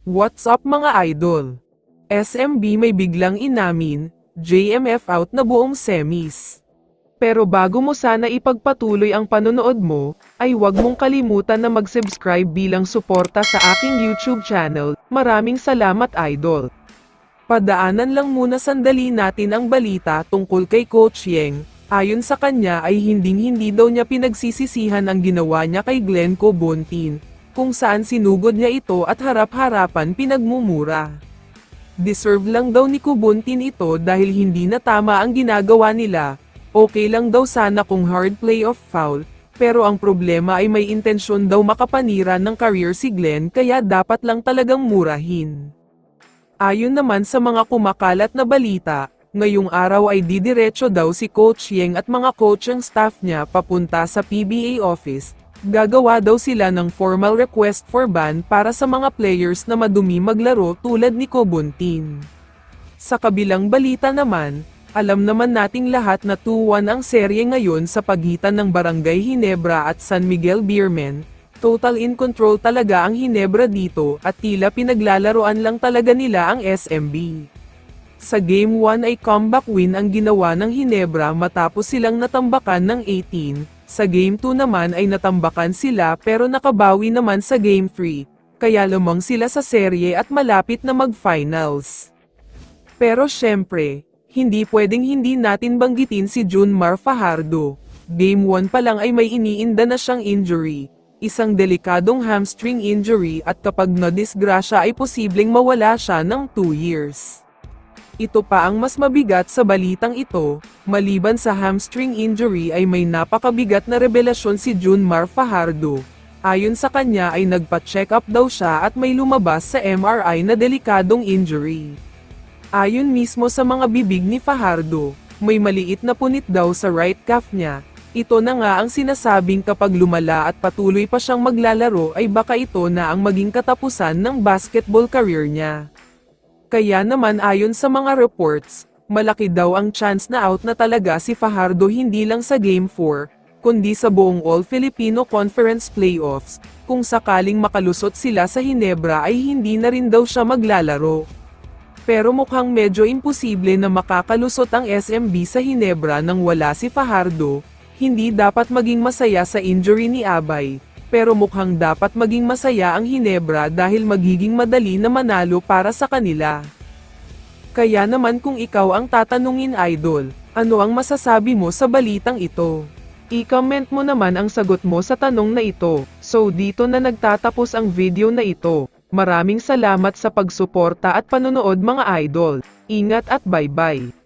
What's up mga idol? SMB may biglang inamin, JMF out na buong semis. Pero bago mo sana ipagpatuloy ang panonood mo, ay huwag mong kalimutan na mag-subscribe bilang suporta sa aking YouTube channel. Maraming salamat idol. Padaanan lang muna sandali natin ang balita tungkol kay Coach Yeng. Ayon sa kanya ay hindi daw niya pinagsisisihan ang ginawa niya kay Glenn Cobontin, kung saan sinugod niya ito at harap-harapan pinagmumura. Deserve lang daw ni Cobontin ito dahil hindi na tama ang ginagawa nila. Okay lang daw sana kung hard play of foul, pero ang problema ay may intensyon daw makapanira ng career si Glenn kaya dapat lang talagang murahin. Ayon naman sa mga kumakalat na balita, ngayong araw ay didiretso daw si Coach Yeng at mga coaching staff niya papunta sa PBA office. Gagawa daw sila ng formal request for ban para sa mga players na madumi maglaro tulad ni Cobontin. Sa kabilang balita naman, alam naman nating lahat na 2-1 ang serye ngayon sa pagitan ng Barangay Ginebra at San Miguel Beermen. Total in control talaga ang Ginebra dito at tila pinaglalaroan lang talaga nila ang SMB. Sa Game 1 ay comeback win ang ginawa ng Ginebra matapos silang natambakan ng 18. Sa Game 2 naman ay natambakan sila pero nakabawi naman sa Game 3, kaya lamang sila sa serye at malapit na mag-finals. Pero syempre, hindi pwedeng hindi natin banggitin si Junmar Fajardo. Game 1 pa lang ay may iniinda na siyang injury, isang delikadong hamstring injury at kapag nadisgrasya ay posibleng mawala siya ng 2 years. Ito pa ang mas mabigat sa balitang ito, maliban sa hamstring injury ay may napakabigat na revelasyon si Junmar Fajardo. Ayon sa kanya ay nagpa-check up daw siya at may lumabas sa MRI na delikadong injury. Ayon mismo sa mga bibig ni Fajardo, may maliit na punit daw sa right calf niya. Ito na nga ang sinasabing kapag lumala at patuloy pa siyang maglalaro ay baka ito na ang maging katapusan ng basketball career niya. Kaya naman ayon sa mga reports, malaki daw ang chance na out na talaga si Fajardo hindi lang sa Game 4, kundi sa buong All-Filipino Conference Playoffs. Kung sakaling makalusot sila sa Ginebra ay hindi na rin daw siya maglalaro. Pero mukhang medyo imposible na makakalusot ang SMB sa Ginebra nang wala si Fajardo. Hindi dapat maging masaya sa injury ni Abay. Pero mukhang dapat maging masaya ang Ginebra dahil magiging madali na manalo para sa kanila. Kaya naman kung ikaw ang tatanungin idol, ano ang masasabi mo sa balitang ito? I-comment mo naman ang sagot mo sa tanong na ito. So dito na nagtatapos ang video na ito. Maraming salamat sa pagsuporta at panonood mga idol. Ingat at bye-bye.